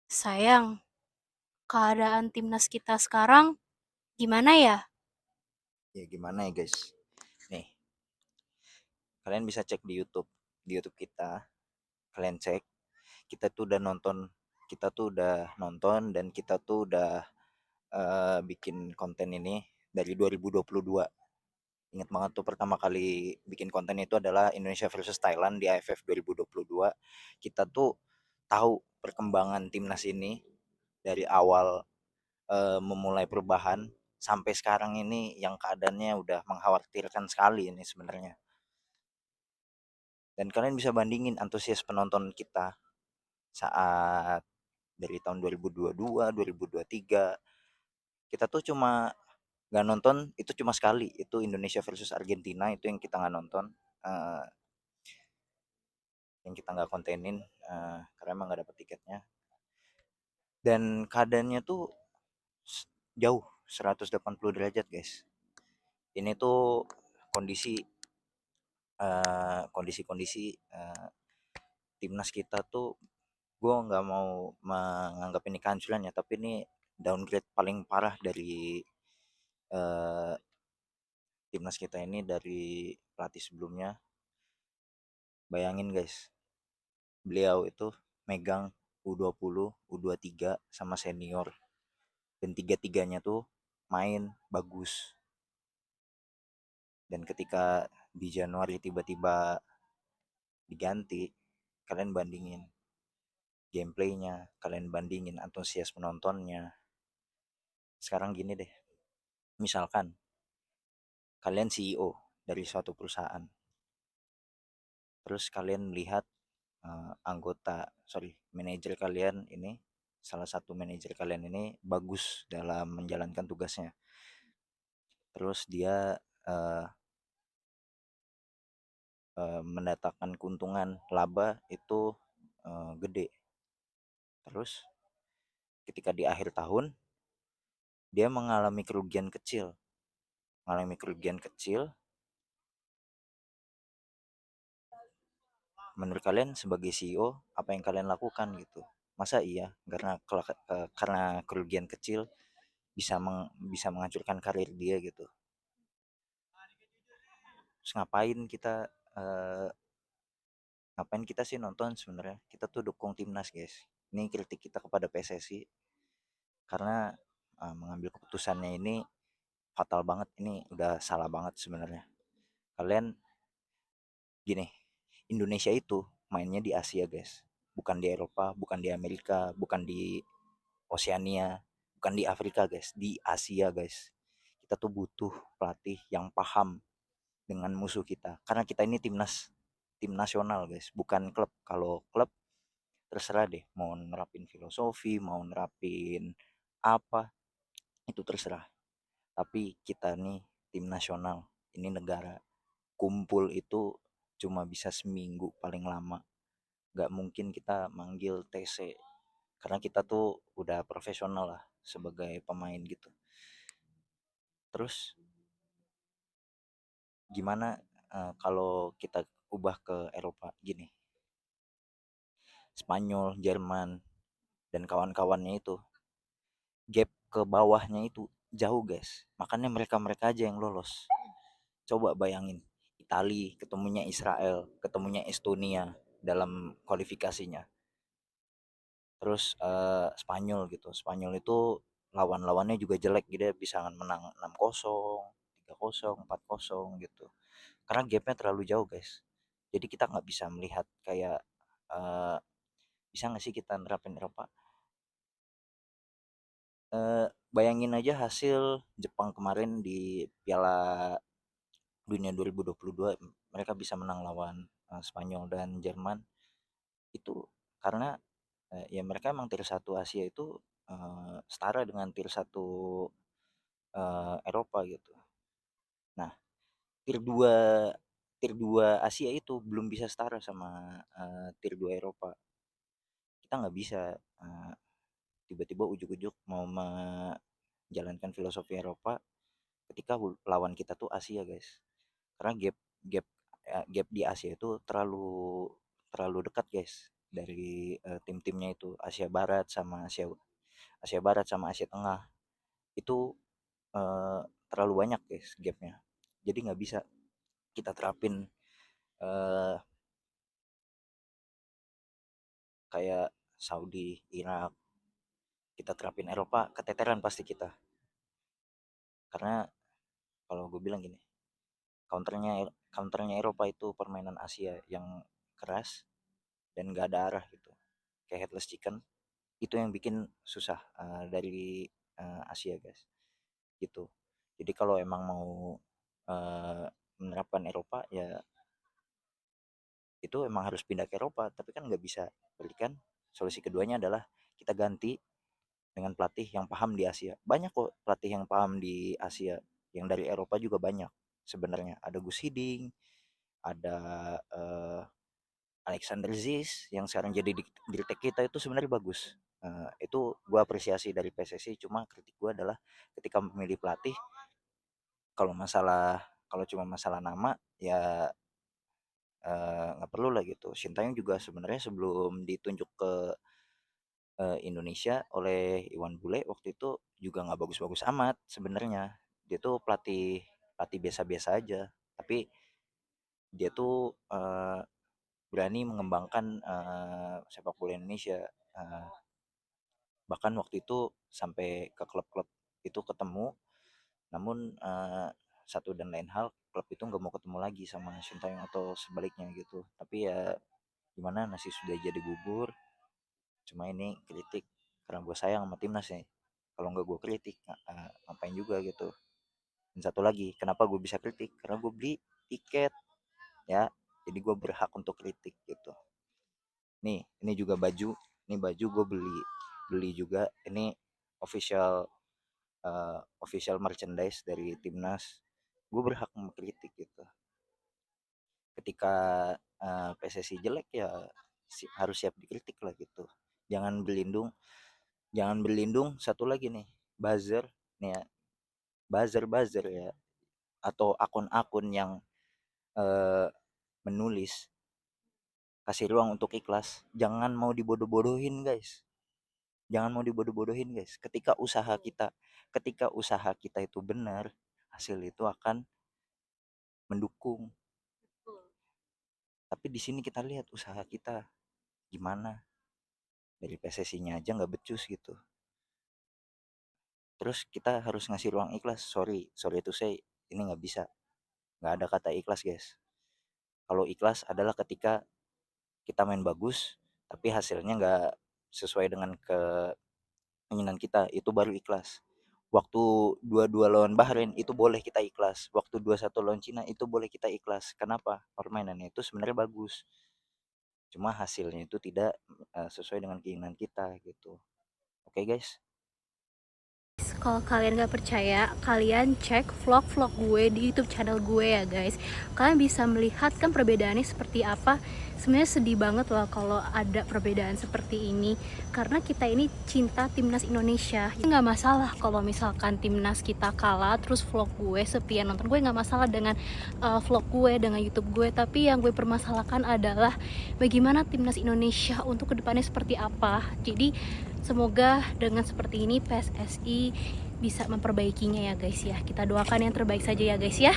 Sayang, keadaan timnas kita sekarang gimana ya? Ya gimana ya guys, nih kalian bisa cek di YouTube kita. Kalian cek, kita tuh udah nonton dan kita tuh udah bikin konten ini dari 2022. Ingat banget tuh, pertama kali bikin konten itu adalah Indonesia versus Thailand di AFF 2022. Kita tuh tahu perkembangan timnas ini dari awal, memulai perubahan sampai sekarang ini yang keadaannya udah mengkhawatirkan sekali ini sebenarnya. Dan kalian bisa bandingin antusias penonton kita saat dari tahun 2022, 2023. Kita tuh cuma nggak nonton itu cuma sekali, itu Indonesia versus Argentina itu yang kita nggak nonton, eh, yang kita nggak kontenin, karena emang nggak dapet tiketnya. Dan keadaannya tuh jauh 180 derajat guys. Ini tuh kondisi kondisi-kondisi timnas kita tuh, gue nggak mau menganggap ini kehancuran ya, tapi ini downgrade paling parah dari eh, timnas kita ini dari pelatih sebelumnya. Bayangin guys, beliau itu megang U20, U23 sama senior, dan tiga-tiganya tuh main bagus. Dan ketika di Januari tiba-tiba diganti, kalian bandingin gameplaynya, kalian bandingin antusias penontonnya. Sekarang gini deh, misalkan kalian CEO dari suatu perusahaan, terus kalian melihat manajer kalian ini, salah satu manajer kalian ini bagus dalam menjalankan tugasnya, terus dia eh, mendatangkan keuntungan laba itu gede. Terus ketika di akhir tahun dia mengalami kerugian kecil. Menurut kalian sebagai CEO, apa yang kalian lakukan gitu? Masa iya karena kerugian kecil bisa menghancurkan karir dia gitu? Terus eh, ngapain kita sih nonton sebenarnya? Kita tuh dukung timnas guys. Ini kritik kita kepada PSSI, karena mengambil keputusannya ini fatal banget. Ini udah salah banget sebenarnya. Kalian gini, Indonesia itu mainnya di Asia guys, bukan di Eropa, bukan di Amerika, bukan di Oceania, bukan di Afrika guys, di Asia guys. Kita tuh butuh pelatih yang paham dengan musuh kita, karena kita ini tim nasional guys, bukan klub. Kalau klub terserah deh, mau nerapin filosofi, mau nerapin apa, itu terserah. Tapi kita nih tim nasional, ini negara. Kumpul itu cuma bisa seminggu paling lama. Gak mungkin kita manggil TC, karena kita tuh udah profesional lah sebagai pemain gitu. Terus gimana kalau kita ubah ke Eropa gini, Spanyol, Jerman, dan kawan-kawannya itu, gap ke bawahnya itu jauh guys, makanya mereka-mereka aja yang lolos. Coba bayangin, Itali ketemunya Israel, ketemunya Estonia dalam kualifikasinya. Terus Spanyol gitu, Spanyol itu lawan-lawannya juga jelek gitu ya, bisa menang 6-0, 3-0, 4-0 gitu. Karena gapnya terlalu jauh guys. Jadi kita nggak bisa melihat kayak, eh, bisa nggak sih kita nerapin Eropa. Bayangin aja hasil Jepang kemarin di Piala Dunia 2022, mereka bisa menang lawan Spanyol dan Jerman. Itu karena ya mereka emang tier 1 Asia itu setara dengan tier 1 Eropa gitu. Nah, tier 2 tier 2 Asia itu belum bisa setara sama tier 2 Eropa. Kita nggak bisa eh, tiba-tiba ujuk-ujuk mau menjalankan filosofi Eropa ketika lawan kita tuh Asia guys. Karena gap gap di Asia itu terlalu terlalu dekat guys. dari tim-timnya itu Asia Barat sama Asia Barat sama Asia Tengah itu terlalu banyak guys gapnya. Jadi nggak bisa kita terapin eh, kayak Saudi, Irak, kita terapin Eropa, keteteran pasti kita. Karena kalau gue bilang gini, counternya Eropa itu permainan Asia yang keras dan gak ada arah gitu. Kayak headless chicken, itu yang bikin susah dari Asia guys. Gitu. Jadi kalau emang mau eh, menerapkan Eropa ya itu emang harus pindah ke Eropa, tapi kan nggak bisa. Berarti kan solusi keduanya adalah kita ganti dengan pelatih yang paham di Asia. Banyak kok pelatih yang paham di Asia, yang dari Eropa juga banyak sebenarnya. Ada Gus Hiding, ada Alexander Ziz yang sekarang jadi dirtek kita itu sebenarnya bagus. Itu gue apresiasi dari PSSI. Cuma kritik gue adalah ketika memilih pelatih, kalau masalah kalau cuma masalah nama ya nggak perlu lah gitu. Sintayong juga sebenarnya sebelum ditunjuk ke Indonesia oleh Iwan Bule waktu itu juga nggak bagus-bagus amat sebenarnya. Dia tuh pelatih pelatih biasa-biasa aja, tapi dia tuh berani mengembangkan sepak bola Indonesia. Uh, Bahkan waktu itu sampai ke klub-klub itu ketemu, namun satu dan lain hal klub itu nggak mau ketemu lagi sama Sintayong atau sebaliknya gitu. Tapi ya gimana, nasi sudah jadi bubur. Cuma ini kritik karena gue sayang sama timnas nih. Kalau nggak gue kritik ngapain juga gitu. Dan satu lagi, kenapa gue bisa kritik, karena gue beli tiket ya, jadi gue berhak untuk kritik gitu. Nih ini juga baju, ini baju gue beli beli juga. Ini official official merchandise dari timnas. Gue berhak mengkritik gitu. Ketika PSSI jelek ya harus siap dikritik lah gitu. Jangan berlindung satu lagi nih, buzzer nih ya, buzzer ya, atau akun-akun yang eh, menulis kasih ruang untuk ikhlas. Jangan mau dibodoh-bodohin guys. Jangan mau dibodoh-bodohin guys. Ketika usaha kita itu benar, hasil itu akan mendukung. Tapi di sini kita lihat usaha kita gimana. Dari PSSI-nya aja nggak becus gitu. Terus kita harus ngasih ruang ikhlas. Sorry itu saya ini nggak bisa. Nggak ada kata ikhlas guys. Kalau ikhlas adalah ketika kita main bagus, tapi hasilnya nggak sesuai dengan keinginan kita, itu baru ikhlas. Waktu 2-2 lawan Bahrain itu boleh kita ikhlas. Waktu 2-1 lawan Cina itu boleh kita ikhlas. Kenapa? Permainannya itu sebenarnya bagus. Cuma hasilnya itu tidak sesuai dengan keinginan kita gitu. Oke guys. Kalau kalian gak percaya, kalian cek vlog-vlog gue di YouTube channel gue ya guys. Kalian bisa melihat kan perbedaannya seperti apa. Sebenarnya sedih banget loh kalau ada perbedaan seperti ini, karena kita ini cinta timnas Indonesia. Nggak masalah kalau misalkan timnas kita kalah terus vlog gue sepi yang nonton. Gue nggak masalah dengan vlog gue, dengan YouTube gue. Tapi yang gue permasalahkan adalah bagaimana timnas Indonesia untuk kedepannya seperti apa. Jadi semoga dengan seperti ini PSSI bisa memperbaikinya ya guys ya. Kita doakan yang terbaik saja ya guys ya.